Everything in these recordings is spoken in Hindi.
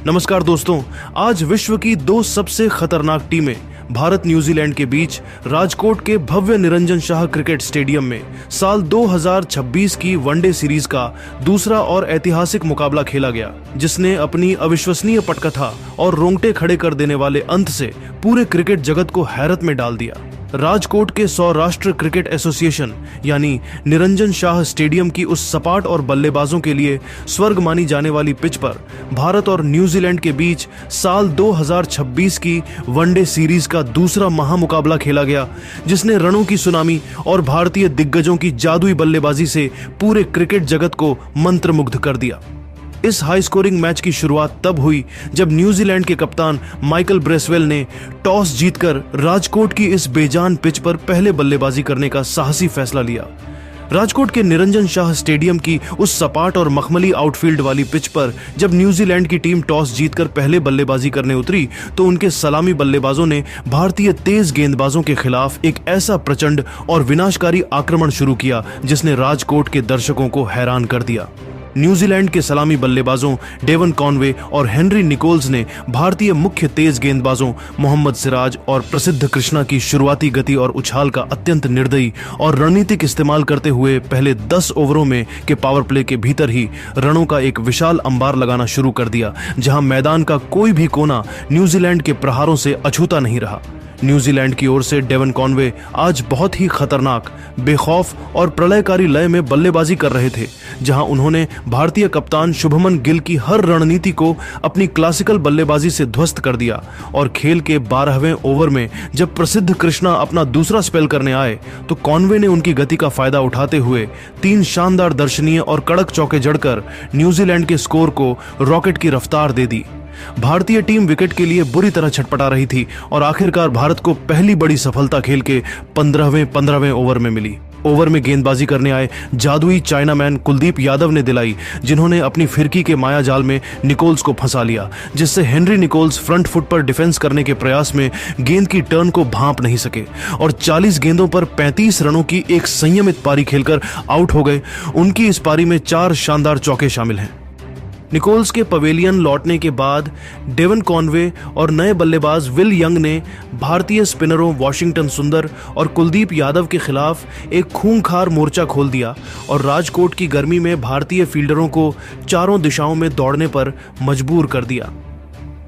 नमस्कार दोस्तों, आज विश्व की दो सबसे खतरनाक टीमें भारत न्यूजीलैंड के बीच राजकोट के भव्य निरंजन शाह क्रिकेट स्टेडियम में साल 2026 की वनडे सीरीज का दूसरा और ऐतिहासिक मुकाबला खेला गया, जिसने अपनी अविश्वसनीय पटकथा और रोंगटे खड़े कर देने वाले अंत से पूरे क्रिकेट जगत को हैरत में डाल दिया। राजकोट के सौराष्ट्र क्रिकेट एसोसिएशन यानी निरंजन शाह स्टेडियम की उस सपाट और बल्लेबाजों के लिए स्वर्ग मानी जाने वाली पिच पर भारत और न्यूजीलैंड के बीच साल 2026 की वनडे सीरीज का दूसरा महामुकाबला खेला गया, जिसने रणों की सुनामी और भारतीय दिग्गजों की जादुई बल्लेबाजी से पूरे क्रिकेट जगत को मंत्रमुग्ध कर दिया। इस हाई स्कोरिंग मैच की शुरुआत तब हुई जब न्यूजीलैंड के कप्तान माइकल ब्रेसवेल ने टॉस जीतकर राजकोट की इस बेजान पिच पर पहले बल्लेबाजी करने का साहसी फैसला लिया। राजकोट के निरंजन शाह स्टेडियम की उस सपाट और मखमली आउटफील्ड वाली पिच पर जब न्यूजीलैंड की टीम टॉस जीतकर पहले बल्लेबाजी करने उतरी तो उनके सलामी बल्लेबाजों ने भारतीय तेज गेंदबाजों के खिलाफ एक ऐसा प्रचंड और विनाशकारी आक्रमण शुरू किया जिसने राजकोट के दर्शकों को हैरान कर दिया। न्यूजीलैंड के सलामी बल्लेबाजों डेवन कॉनवे और हेनरी निकोल्स ने भारतीय मुख्य तेज गेंदबाजों मोहम्मद सिराज और प्रसिद्ध कृष्णा की शुरुआती गति और उछाल का अत्यंत निर्दयी और रणनीतिक इस्तेमाल करते हुए पहले 10 ओवरों में के पावर प्ले के भीतर ही रनों का एक विशाल अंबार लगाना शुरू कर दिया, जहां मैदान का कोई भी कोना न्यूजीलैंड के प्रहारों से अछूता नहीं रहा। न्यूजीलैंड की ओर से डेवन कॉनवे आज बहुत ही खतरनाक, बेखौफ और प्रलयकारी लय में बल्लेबाजी कर रहे थे, जहां उन्होंने भारतीय कप्तान शुभमन गिल की हर रणनीति को अपनी क्लासिकल बल्लेबाजी से ध्वस्त कर दिया। और खेल के 12वें ओवर में जब प्रसिद्ध कृष्णा अपना दूसरा स्पेल करने आए तो कॉनवे ने उनकी गति का फायदा उठाते हुए 3 शानदार दर्शनीय और कड़क चौके जड़कर न्यूजीलैंड के स्कोर को रॉकेट की रफ्तार दे दी। भारतीय टीम विकेट के लिए बुरी तरह छटपटा रही थी और आखिरकार भारत को पहली बड़ी सफलता खेल के 15वें ओवर में मिली। ओवर में गेंदबाजी करने आए जादुई चाइनामैन कुलदीप यादव ने दिलाई, जिन्होंने अपनी फिरकी के मायाजाल में निकोल्स को फंसा लिया, जिससे हेनरी निकोल्स फ्रंट फुट पर डिफेंस करने के प्रयास में गेंद की टर्न को भांप नहीं सके और 40 गेंदों पर 35 रनों की एक संयमित पारी खेलकर आउट हो गए। उनकी इस पारी में 4 शानदार चौके शामिल हैं। निकोल्स के पवेलियन लौटने के बाद डेवन कॉनवे और नए बल्लेबाज विल यंग ने भारतीय स्पिनरों वॉशिंगटन सुंदर और कुलदीप यादव के खिलाफ एक खूंखार मोर्चा खोल दिया और राजकोट की गर्मी में भारतीय फील्डरों को चारों दिशाओं में दौड़ने पर मजबूर कर दिया।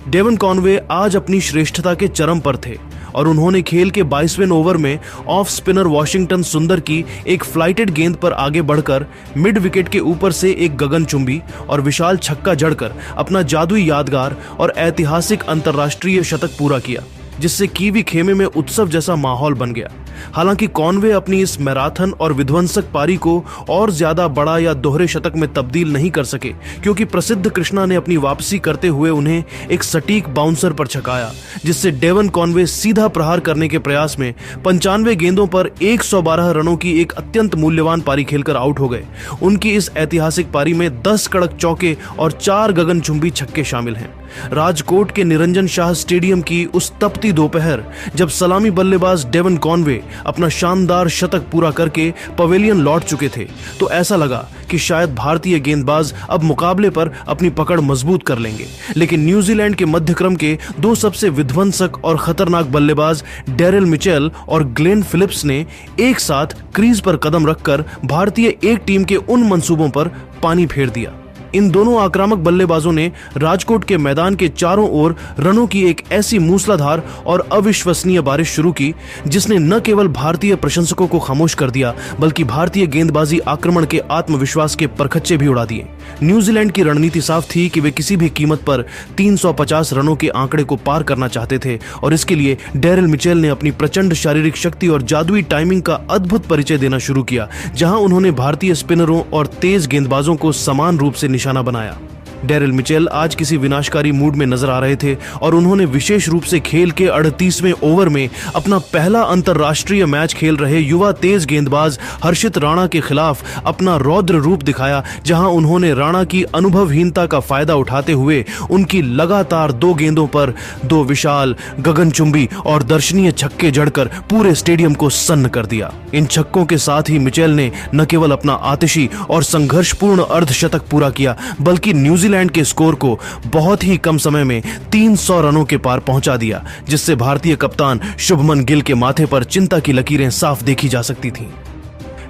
डेवन कॉनवे आज अपनी श्रेष्ठता के चरम पर थे और उन्होंने खेल के 22वें ओवर में ऑफ स्पिनर वॉशिंगटन सुंदर की एक फ्लाइटेड गेंद पर आगे बढ़कर मिड विकेट के ऊपर से एक गगनचुंबी और विशाल छक्का जड़कर अपना जादुई यादगार और ऐतिहासिक अंतर्राष्ट्रीय शतक पूरा किया, जिससे कीवी खेमे में उत्सव जैसा माहौल बन गया। हालांकि कॉनवे अपनी इस मैराथन और विध्वंसक पारी को और ज्यादा बड़ा या दोहरे शतक में तब्दील नहीं कर सके, क्योंकि प्रसिद्ध कृष्णा ने अपनी वापसी करते हुए उन्हें एक सटीक बाउंसर पर छकाया, जिससे डेवन कॉनवे सीधा प्रहार करने के प्रयास में 95 गेंदों पर 112 रनों की एक अत्यंत मूल्यवान पारी खेलकर आउट हो गए। उनकी इस ऐतिहासिक पारी में 10 कड़क चौके और 4 गगनचुंबी छक्के शामिल हैं। राजकोट के निरंजन शाह स्टेडियम की उस तपती दोपहर जब सलामी बल्लेबाज डेवन कॉनवे अपना शानदार शतक पूरा करके पवेलियन लौट चुके थे तो ऐसा लगा कि शायद भारतीय गेंदबाज अब मुकाबले पर अपनी पकड़ मजबूत कर लेंगे। लेकिन न्यूजीलैंड के मध्यक्रम के 2 सबसे विध्वंसक और खतरनाक बल्लेबाज डेरिल मिचेल और ग्लेन फिलिप्स ने एक साथ क्रीज पर कदम रखकर भारतीय एक टीम के उन मंसूबों पर पानी फेर दिया। इन दोनों आक्रामक बल्लेबाजों ने राजकोट के मैदान के चारों ओर रनों की एक ऐसी मूसलाधार और अविश्वसनीय बारिश शुरू की जिसने न केवल भारतीय प्रशंसकों को खामोश कर दिया बल्कि भारतीय गेंदबाजी आक्रमण के आत्मविश्वास के परखच्चे भी उड़ा दिए। न्यूजीलैंड की रणनीति साफ थी कि वे किसी भी कीमत पर 350 रनों के आंकड़े को पार करना चाहते थे और इसके लिए डेरिल मिचेल ने अपनी प्रचंड शारीरिक शक्ति और जादुई टाइमिंग का अद्भुत परिचय देना शुरू किया, जहां उन्होंने भारतीय स्पिनरों और तेज गेंदबाजों को समान रूप से निशाना बनाया। डेरिल मिचेल आज किसी विनाशकारी मूड में नजर आ रहे थे और उन्होंने विशेष रूप से खेल के 38वें ओवर में अपना पहला अंतर्राष्ट्रीय मैच खेल रहे युवा तेज गेंदबाज हर्षित राणा के खिलाफ अपना रौद्र रूप दिखाया, जहां उन्होंने राणा की अनुभवहीनता का फायदा उठाते हुए उनकी लगातार 2 गेंदों पर 2 विशाल गगनचुंबी और दर्शनीय छक्के जड़कर पूरे स्टेडियम को सन्न कर दिया। इन छक्कों के साथ ही मिचेल ने न केवल अपना आतिशी और संघर्षपूर्ण अर्धशतक पूरा किया बल्कि न्यूजीलैंड न्यूजीलैंड के स्कोर को बहुत ही कम समय में 300 रनों के पार पहुंचा दिया, जिससे भारतीय कप्तान शुभमन गिल के माथे पर चिंता की लकीरें साफ देखी जा सकती थीं।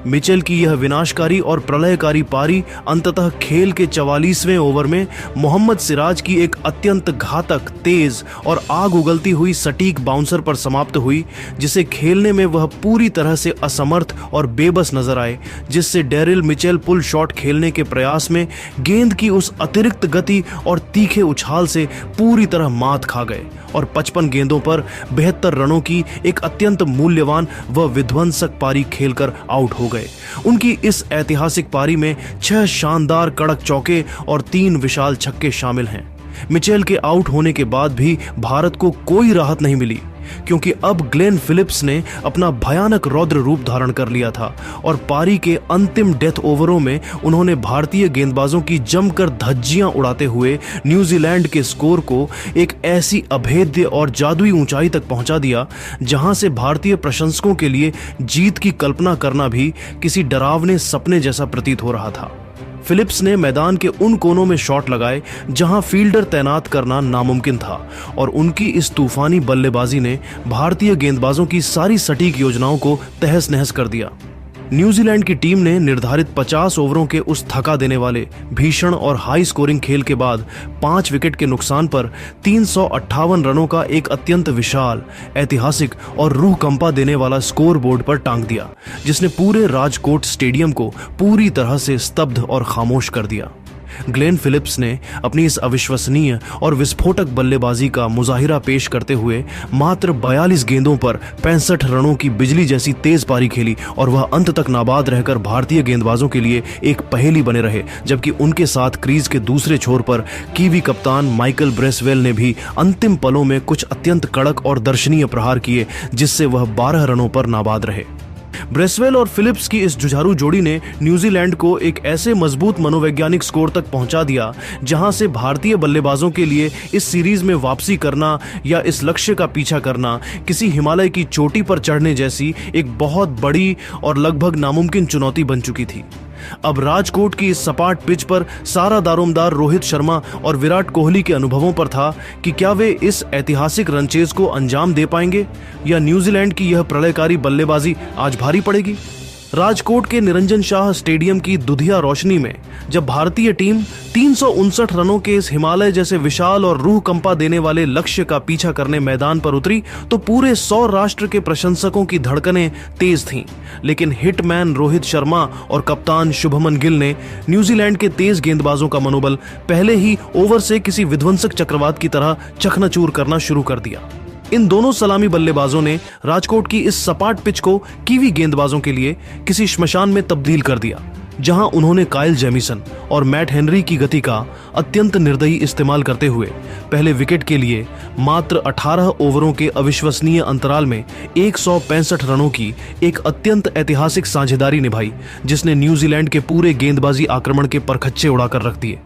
मिचेल की यह विनाशकारी और प्रलयकारी पारी अंततः खेल के 44वें ओवर में मोहम्मद सिराज की एक अत्यंत घातक, तेज और आग उगलती हुई सटीक बाउंसर पर समाप्त हुई, जिसे खेलने में वह पूरी तरह से असमर्थ और बेबस नजर आए, जिससे डेरिल मिचेल पुल शॉट खेलने के प्रयास में गेंद की उस अतिरिक्त गति और तीखे उछाल से पूरी तरह मात खा गए और 55 गेंदों पर 72 रनों की एक अत्यंत मूल्यवान व विध्वंसक पारी खेलकर आउट हो गए। उनकी इस ऐतिहासिक पारी में 6 शानदार कड़क चौके और 3 विशाल छक्के शामिल हैं। मिचेल के आउट होने के बाद भी भारत को कोई राहत नहीं मिली, क्योंकि अब ग्लेन फिलिप्स ने अपना भयानक रौद्र रूप धारण कर लिया था और पारी के अंतिम डेथ ओवरों में उन्होंने भारतीय गेंदबाजों की जमकर धज्जियां उड़ाते हुए न्यूजीलैंड के स्कोर को एक ऐसी अभेद्य और जादुई ऊंचाई तक पहुंचा दिया, जहां से भारतीय प्रशंसकों के लिए जीत की कल्पना करना भी किसी डरावने सपने जैसा प्रतीत हो रहा था। फिलिप्स ने मैदान के उन कोनों में शॉट लगाए जहां फील्डर तैनात करना नामुमकिन था और उनकी इस तूफानी बल्लेबाजी ने भारतीय गेंदबाजों की सारी सटीक योजनाओं को तहस नहस कर दिया। न्यूजीलैंड की टीम ने निर्धारित 50 ओवरों के उस थका देने वाले भीषण और हाई स्कोरिंग खेल के बाद 5 विकेट के नुकसान पर 358 रनों का एक अत्यंत विशाल, ऐतिहासिक और रूह कंपा देने वाला स्कोर बोर्ड पर टांग दिया, जिसने पूरे राजकोट स्टेडियम को पूरी तरह से स्तब्ध और खामोश कर दिया। ग्लेन फिलिप्स ने अपनी इस अविश्वसनीय और विस्फोटक बल्लेबाजी का मुजाहिरा पेश करते हुए मात्र 42 गेंदों पर 65 रनों की बिजली जैसी तेज पारी खेली और वह अंत तक नाबाद रहकर भारतीय गेंदबाजों के लिए एक पहेली बने रहे, जबकि उनके साथ क्रीज के दूसरे छोर पर कीवी कप्तान माइकल ब्रेसवेल ने भी अंतिम पलों में कुछ अत्यंत कड़क और दर्शनीय प्रहार किए, जिससे वह 12 रनों पर नाबाद रहे। ब्रेसवेल और फिलिप्स की इस जुझारू जोड़ी ने न्यूजीलैंड को एक ऐसे मजबूत मनोवैज्ञानिक स्कोर तक पहुंचा दिया, जहां से भारतीय बल्लेबाजों के लिए इस सीरीज में वापसी करना या इस लक्ष्य का पीछा करना किसी हिमालय की चोटी पर चढ़ने जैसी एक बहुत बड़ी और लगभग नामुमकिन चुनौती बन चुकी थी। अब राजकोट की इस सपाट पिच पर सारा दारोमदार रोहित शर्मा और विराट कोहली के अनुभवों पर था कि क्या वे इस ऐतिहासिक रनचेज को अंजाम दे पाएंगे या न्यूजीलैंड की यह प्रलयकारी बल्लेबाजी आज भारी पड़ेगी। राजकोट के निरंजन शाह स्टेडियम की दुधिया रोशनी में जब भारतीय टीम 359 रनों के इस हिमालय जैसे विशाल और रूह कंपा देने वाले लक्ष्य का पीछा करने मैदान पर उतरी, तो पूरे 100 राष्ट्र के प्रशंसकों की धड़कनें तेज थीं। लेकिन हिटमैन रोहित शर्मा और कप्तान शुभमन गिल ने न्यूजीलैंड के तेज गेंदबाजों का मनोबल पहले ही ओवर से किसी विध्वंसक चक्रवात की तरह चकनाचूर करना शुरू कर दिया। इन दोनों सलामी बल्लेबाजों ने राजकोट की इस सपाट पिच को कीवी गेंदबाजों के लिए किसी श्मशान में तब्दील कर दिया, जहां उन्होंने काइल जेमिसन और मैट हेनरी की गति का अत्यंत निर्दयी इस्तेमाल करते हुए पहले विकेट के लिए मात्र 18 ओवरों के अविश्वसनीय अंतराल में 165 रनों की एक अत्यंत ऐतिहासिक साझेदारी निभाई, जिसने न्यूजीलैंड के पूरे गेंदबाजी आक्रमण के परखच्चे उड़ाकर रख दिए।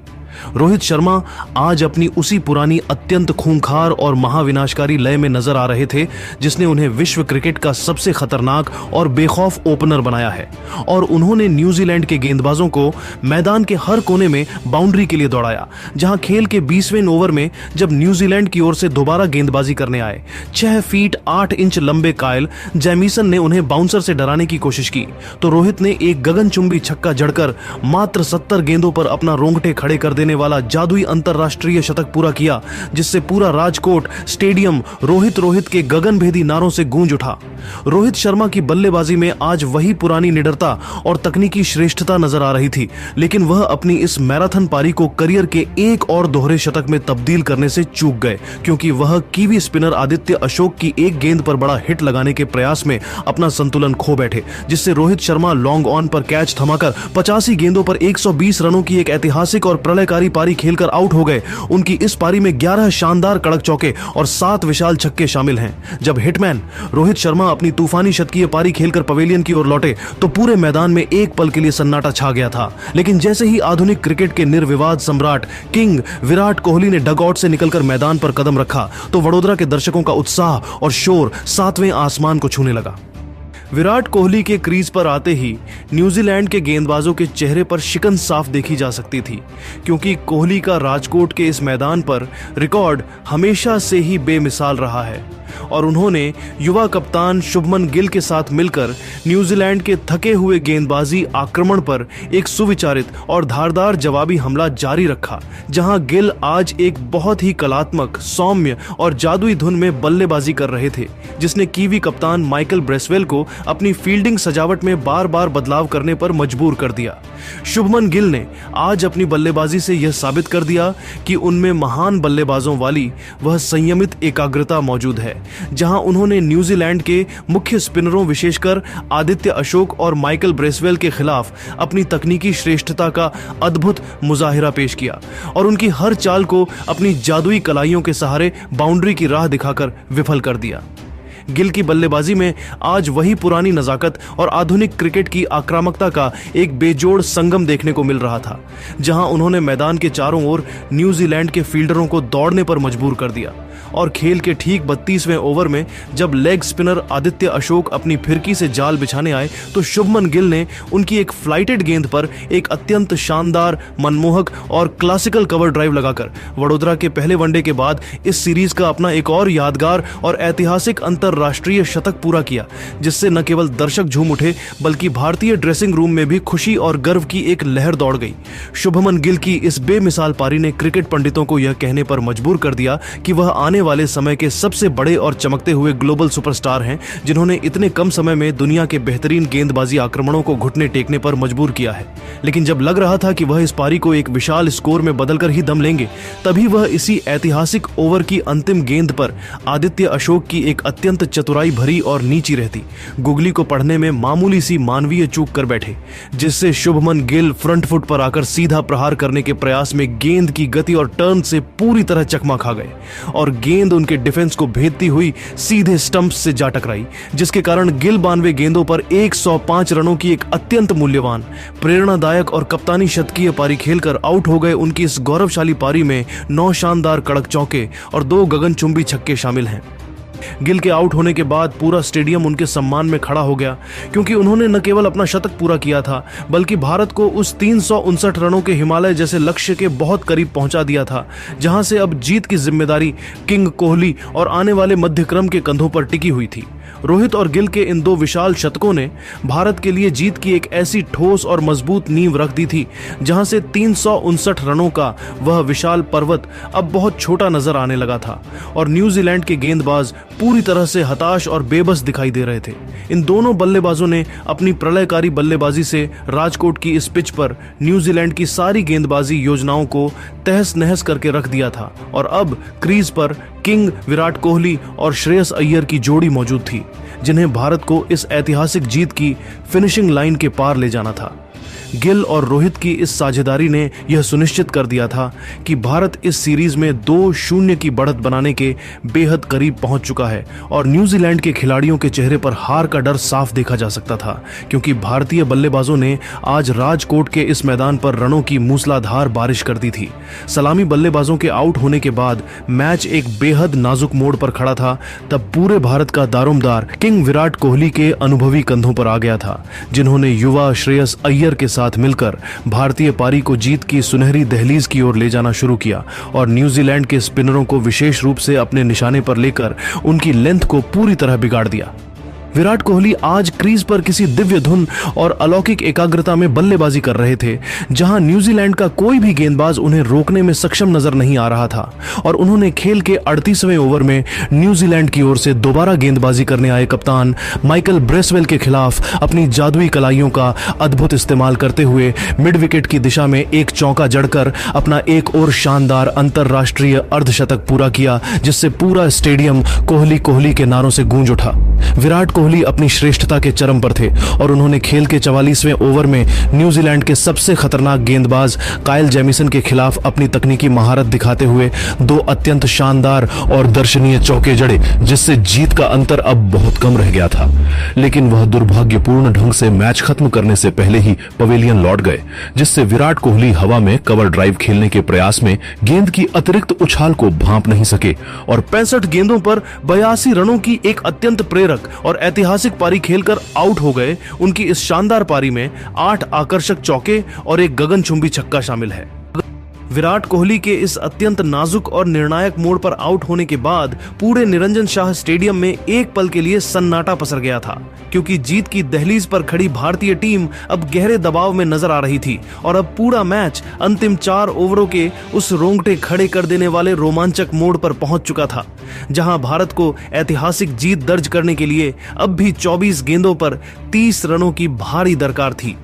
रोहित शर्मा आज अपनी उसी पुरानी अत्यंत खूंखार और महाविनाशकारी लय में नजर आ रहे थे, जिसने उन्हें विश्व क्रिकेट का सबसे खतरनाक और बेखौफ ओपनर बनाया है, और उन्होंने न्यूजीलैंड के गेंदबाजों को मैदान के हर कोने में बाउंड्री के लिए दौड़ाया। जहां खेल के 20वें ओवर में जब न्यूजीलैंड की ओर से दोबारा गेंदबाजी करने आए 6 फीट 8 इंच लंबे काइल जेमिसन ने उन्हें बाउंसर से डराने की कोशिश की, तो रोहित ने एक गगनचुंबी छक्का जड़कर मात्र 70 गेंदों पर अपना रोंगटे खड़े कर देने वाला जादुई अंतरराष्ट्रीय शतक पूरा किया, जिससे पूरा राजकोट स्टेडियम रोहित के गगनभेदी नारों से गूंज उठा। रोहित शर्मा की बल्लेबाजी में आज वही पुरानी निडरता और तकनीकी श्रेष्ठता नजर आ रही थी, लेकिन वह अपनी इस मैराथन पारी को करियर के एक और दोहरे शतक में तब्दील करने से चूक गए, क्योंकि वह कीवी स्पिनर आदित्य अशोक की एक गेंद पर बड़ा हिट लगाने के प्रयास में अपना संतुलन खो बैठे, जिससे रोहित शर्मा लॉन्ग ऑन पर कैच थमाकर 85 गेंदों पर 120 रनों की एक ऐतिहासिक और प्रलयकारी पारी खेलकर आउट हो गए। उनकी इस पारी में 11 शानदार कड़क चौके और 7 विशाल छक्के शामिल हैं। जब हिटमैन रोहित शर्मा अपनी तूफानी शतकीय पारी खेलकर पवेलियन की ओर लौटे, तो पूरे मैदान में एक पल के लिए सन्नाटा छा गया था। लेकिन जैसे ही आधुनिक क्रिकेट के निर्विवाद सम्राट किंग विराट कोहली ने डगआउट से निकलकर मैदान पर कदम रखा, तो वडोदरा के दर्शकों का उत्साह और शोर 7वें आसमान को छूने लगा। विराट कोहली के क्रीज पर आते ही न्यूजीलैंड के गेंदबाजों के चेहरे पर शिकन साफ देखी जा सकती थी, क्योंकि कोहली का राजकोट के इस मैदान पर रिकॉर्ड हमेशा से ही बेमिसाल रहा है और उन्होंने युवा कप्तान शुभमन गिल के साथ मिलकर न्यूजीलैंड के थके हुए गेंदबाजी आक्रमण पर एक सुविचारित और धारदार जवाबी हमला जारी रखा, जहां गिल आज एक बहुत ही कलात्मक, सौम्य और जादुई धुन में बल्लेबाजी कर रहे थे, जिसने कीवी कप्तान माइकल ब्रेसवेल को अपनी फील्डिंग सजावट में बार बार बदलाव करने पर मजबूर कर दिया। शुभमन गिल ने आज अपनी बल्लेबाजी से यह साबित कर दिया कि उनमें महान बल्लेबाजों वाली वह संयमित एकाग्रता मौजूद है, जहां उन्होंने न्यूजीलैंड के मुख्य स्पिनरों विशेषकर आदित्य अशोक और माइकल ब्रेसवेल के खिलाफ अपनी तकनीकी श्रेष्ठता का अद्भुत मुजाहिरा पेश किया और उनकी हर चाल को अपनी जादुई कलाइयों के सहारे बाउंड्री की राह दिखाकर विफल कर दिया। गिल की बल्लेबाजी में आज वही पुरानी नजाकत और आधुनिक क्रिकेट की आक्रामकता का एक बेजोड़ संगम देखने को मिल रहा था, जहां उन्होंने मैदान के चारों ओर न्यूजीलैंड के फील्डरों को दौड़ने पर मजबूर कर दिया और खेल के ठीक 32वें ओवर में जब लेग स्पिनर आदित्य अशोक अपनी फिरकी से जाल बिछाने आए तो शुभमन गिल ने उनकी एक फ्लाइटेड गेंद पर एक अत्यंत शानदार, मनमोहक और क्लासिकल कवर ड्राइव लगाकर वडोदरा के पहले वनडे के बाद इस सीरीज का अपना एक और यादगार और ऐतिहासिक अंतरराष्ट्रीय शतक पूरा किया, जिससे न केवल दर्शक झूम उठे बल्कि भारतीय ड्रेसिंग रूम में भी खुशी और गर्व की एक लहर दौड़ गई। शुभमन गिल की इस बेमिसाल पारी ने क्रिकेट पंडितों को यह कहने पर मजबूर कर दिया कि वह आने वाले समय के सबसे बड़े और चमकते हुए ग्लोबल सुपरस्टार हैं, जिन्होंने इतने कम समय में दुनिया के बेहतरीन गेंदबाजी आक्रमणों को घुटने टेकने पर मजबूर किया है। लेकिन जब लग रहा था कि वह इस पारी को एक विशाल स्कोर में बदलकर ही दम लेंगे, तभी वह इसी ऐतिहासिक ओवर की अंतिम गेंद पर आदित्य अशोक की एक अत्यंत चतुराई भरी और नीची रहती गुगली को पढ़ने में मामूली सी मानवीय चूक कर बैठे, जिससे शुभमन गिल फ्रंट फुट पर आकर सीधा प्रहार करने के प्रयास में गेंद की गति और टर्न से पूरी तरह चकमा खा गए और गेंद उनके डिफेंस को भेदती हुई सीधे स्टंप्स से जा टकराई, जिसके कारण गिल 92 गेंदों पर 105 रनों की एक अत्यंत मूल्यवान, प्रेरणादायक और कप्तानी शतकीय पारी खेलकर आउट हो गए। उनकी इस गौरवशाली पारी में 9 शानदार कड़क चौके और 2 गगनचुंबी छक्के शामिल हैं। गिल के आउट होने के बाद पूरा स्टेडियम उनके सम्मान में खड़ा हो गया, क्योंकि उन्होंने न केवल अपना शतक पूरा किया था बल्कि भारत को उस 359 रनों के हिमालय जैसे लक्ष्य के बहुत करीब पहुंचा दिया था, जहां से अब जीत की जिम्मेदारी किंग कोहली और आने वाले मध्यक्रम के कंधों पर टिकी हुई थी। रोहित और गिल के इन 2 विशाल शतकों ने भारत के लिए जीत की एक ऐसी ठोस और मजबूत नींव रख दी थी, जहां से 359 रनों का वह विशाल पर्वत अब बहुत छोटा नजर आने लगा था और न्यूजीलैंड के गेंदबाज पूरी तरह से हताश और बेबस दिखाई दे रहे थे। इन दोनों बल्लेबाजों ने अपनी प्रलयकारी बल्लेबाजी से राजकोट की इस पिच पर न्यूजीलैंड की सारी गेंदबाजी योजनाओं को तहस नहस करके रख दिया था और अब क्रीज पर किंग विराट कोहली और श्रेयस अय्यर की जोड़ी मौजूद थी, जिन्हें भारत को इस ऐतिहासिक जीत की फिनिशिंग लाइन के पार ले जाना था। गिल और रोहित की इस साझेदारी ने यह सुनिश्चित कर दिया था कि भारत इस सीरीज में 2-0 की बढ़त बनाने के बेहद करीब पहुंच चुका है और न्यूजीलैंड के खिलाड़ियों के चेहरे पर हार का डर साफ देखा जा सकता था, क्योंकि भारतीय बल्लेबाजों ने आज राजकोट के इस मैदान पर रनों की मूसलाधार बारिश कर दी थी। सलामी बल्लेबाजों के आउट होने के बाद मैच एक बेहद नाजुक मोड़ पर खड़ा था, तब पूरे भारत का दारोमदार किंग विराट कोहली के अनुभवी कंधों पर आ गया था, जिन्होंने युवा श्रेयस अय्यर के साथ मिलकर भारतीय पारी को जीत की सुनहरी दहलीज की ओर ले जाना शुरू किया और न्यूजीलैंड के स्पिनरों को विशेष रूप से अपने निशाने पर लेकर उनकी लेंथ को पूरी तरह बिगाड़ दिया। विराट कोहली आज क्रीज पर किसी दिव्य धुन और अलौकिक एकाग्रता में बल्लेबाजी कर रहे थे, जहां न्यूजीलैंड का कोई भी गेंदबाज उन्हें रोकने में सक्षम नजर नहीं आ रहा था और उन्होंने खेल के 38वें ओवर में न्यूजीलैंड की ओर से दोबारा गेंदबाजी करने आए कप्तान माइकल ब्रेसवेल के खिलाफ अपनी जादुई कलाइयों का अद्भुत इस्तेमाल करते हुए मिड विकेट की दिशा में एक चौका जड़कर अपना एक और शानदार अंतरराष्ट्रीय अर्धशतक पूरा किया, जिससे पूरा स्टेडियम कोहली कोहली के नारों से गूंज उठा। विराट कोहली अपनी श्रेष्ठता के चरम पर थे और उन्होंने खेल के 44वें ओवर में न्यूजीलैंड के सबसे खतरनाक गेंदबाज काइल जेमिसन के खिलाफ अपनी तकनीकी महारत दिखाते हुए 2 अत्यंत शानदार और दर्शनीय चौके जड़े, जिससे जीत का अंतर अब बहुत कम रह गया था। लेकिन वह दुर्भाग्यपूर्ण ढंग से मैच खत्म करने से पहले ही पवेलियन लौट गए, जिससे विराट कोहली हवा में कवर ड्राइव खेलने के प्रयास में गेंद की अतिरिक्त उछाल को भांप नहीं सके और 65 गेंदों पर 82 रनों की एक अत्यंत प्रेरक प्रेरक और ऐतिहासिक पारी खेलकर आउट हो गए, उनकी इस शानदार पारी में 8 आकर्षक चौके और एक गगनचुंबी छक्का शामिल है। विराट कोहली के इस अत्यंत नाजुक और निर्णायक मोड़ पर आउट होने के बाद पूरे निरंजन शाह स्टेडियम में एक पल के लिए सन्नाटा पसर गया था, क्योंकि जीत की दहलीज पर खड़ी भारतीय टीम अब गहरे दबाव में नजर आ रही थी और अब पूरा मैच अंतिम 4 ओवरों के उस रोंगटे खड़े कर देने वाले रोमांचक मोड़ पर पहुंच चुका था, जहां भारत को ऐतिहासिक जीत दर्ज करने के लिए अब भी 24 गेंदों पर 30 रनों की भारी दरकार थी।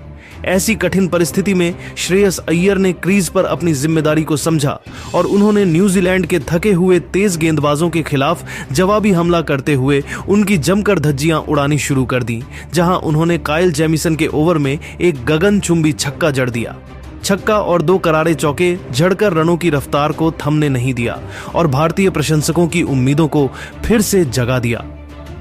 ऐसी कठिन परिस्थिति में श्रेयस अय्यर ने क्रीज पर अपनी जिम्मेदारी को समझा और उन्होंने न्यूजीलैंड के थके हुए तेज गेंदबाजों के खिलाफ जवाबी हमला करते हुए उनकी जमकर धज्जियां उड़ानी शुरू कर दी, जहां उन्होंने काइल जेमिसन के ओवर में एक गगनचुंबी छक्का जड़ दिया। छक्का और 2 करारे चौके झड़कर रनों की रफ्तार को थमने नहीं दिया और भारतीय प्रशंसकों की उम्मीदों को फिर से जगा दिया।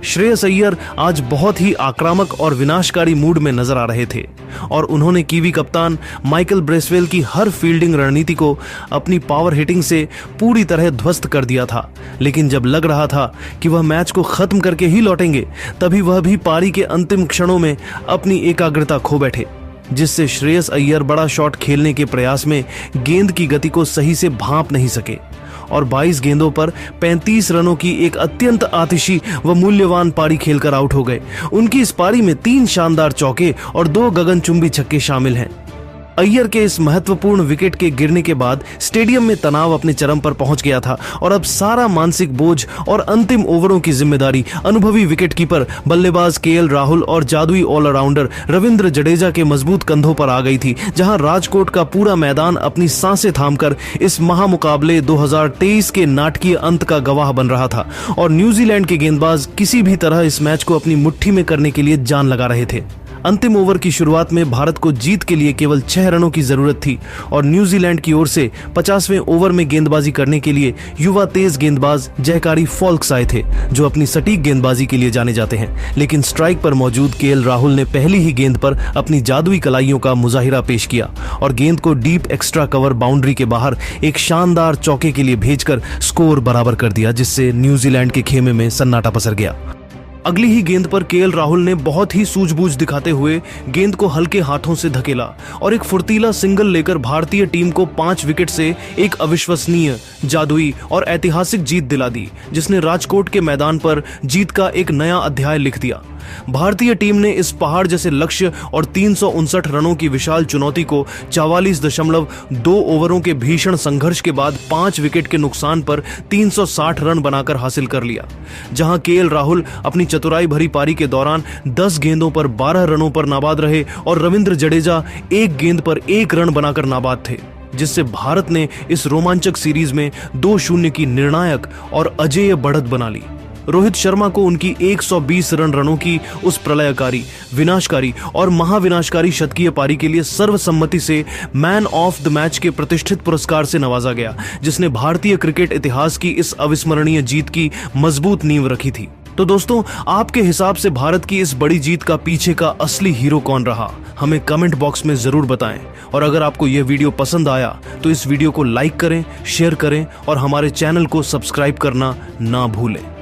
श्रेयस अय्यर आज बहुत ही आक्रामक और विनाशकारी मूड में नजर आ रहे थे और उन्होंने कीवी कप्तान माइकल ब्रेसवेल की हर फील्डिंग रणनीति को अपनी पावर हिटिंग से पूरी तरह ध्वस्त कर दिया था। लेकिन जब लग रहा था कि वह मैच को खत्म करके ही लौटेंगे, तभी वह भी पारी के अंतिम क्षणों में अपनी एकाग्रता खो बैठे, जिससे श्रेयस अय्यर बड़ा शॉट खेलने के प्रयास में गेंद की गति को सही से भांप नहीं सके और 22 गेंदों पर 35 रनों की एक अत्यंत आतिशी व मूल्यवान पारी खेलकर आउट हो गए। उनकी इस पारी में 3 शानदार चौके और 2 गगनचुंबी छक्के शामिल हैं। अय्यर के इस महत्वपूर्ण विकेट के गिरने के बाद स्टेडियम में तनाव अपने चरम पर पहुंच गया था और अब सारा मानसिक बोझ और अंतिम ओवरों की जिम्मेदारी अनुभवी विकेटकीपर बल्लेबाज केएल राहुल और जादुई ऑलराउंडर रविंद्र जडेजा के मजबूत कंधों पर आ गई थी, जहां राजकोट का पूरा मैदान अपनी सांसें थामकर इस महामुकाबले 2023 के नाटकीय अंत का गवाह बन रहा था और न्यूजीलैंड के गेंदबाज किसी भी तरह इस मैच को अपनी मुट्ठी में करने के लिए जान लगा रहे थे। अंतिम ओवर की शुरुआत में भारत को जीत के लिए केवल 6 रनों की जरूरत थी और न्यूजीलैंड की ओर से 50वें ओवर में गेंदबाजी करने के लिए युवा तेज गेंदबाज जयकारी फॉल्क्स आए थे, जो अपनी सटीक गेंदबाजी के लिए जाने जाते हैं। लेकिन स्ट्राइक पर मौजूद केएल राहुल ने पहली ही गेंद पर अपनी जादुई कलाइयों का मुजाहिरा पेश किया और गेंद को डीप एक्स्ट्रा कवर बाउंड्री के बाहर एक शानदार चौके के लिए भेजकर स्कोर बराबर कर दिया, जिससे न्यूजीलैंड के खेमे में सन्नाटा पसर गया। अगली ही गेंद पर केएल राहुल ने बहुत ही सूझबूझ दिखाते हुए गेंद को हल्के हाथों से धकेला और एक फुर्तीला सिंगल लेकर भारतीय टीम को 5 विकेट से एक अविश्वसनीय, जादुई और ऐतिहासिक जीत दिला दी, जिसने राजकोट के मैदान पर जीत का एक नया अध्याय लिख दिया। भारतीय टीम ने इस पहाड़ जैसे लक्ष्य और 359 रनों की विशाल चुनौती को 44.2 ओवरों के भीषण संघर्ष के बाद 5 विकेट के नुकसान पर 360 रन बनाकर हासिल कर लिया, जहां केएल राहुल अपनी चतुराई भरी पारी के दौरान 10 गेंदों पर 12 रनों पर नाबाद रहे और रविंद्र जडेजा 1 गेंद पर 1 रन बनाकर नाबाद थे, जिससे भारत ने इस रोमांचक सीरीज में 2-0 की निर्णायक और अजेय बढ़त बना ली। रोहित शर्मा को उनकी 120 रनों की उस प्रलयकारी, विनाशकारी और महाविनाशकारी शतकीय पारी के लिए सर्वसम्मति से मैन ऑफ द मैच के प्रतिष्ठित पुरस्कार से नवाजा गया, जिसने भारतीय क्रिकेट इतिहास की इस अविस्मरणीय जीत की मजबूत नींव रखी थी। तो दोस्तों, आपके हिसाब से भारत की इस बड़ी जीत का पीछे का असली हीरो कौन रहा? हमें कमेंट बॉक्स में जरूर बताएं और अगर आपको यह वीडियो पसंद आया तो इस वीडियो को लाइक करें, शेयर करें और हमारे चैनल को सब्सक्राइब करना ना भूलें।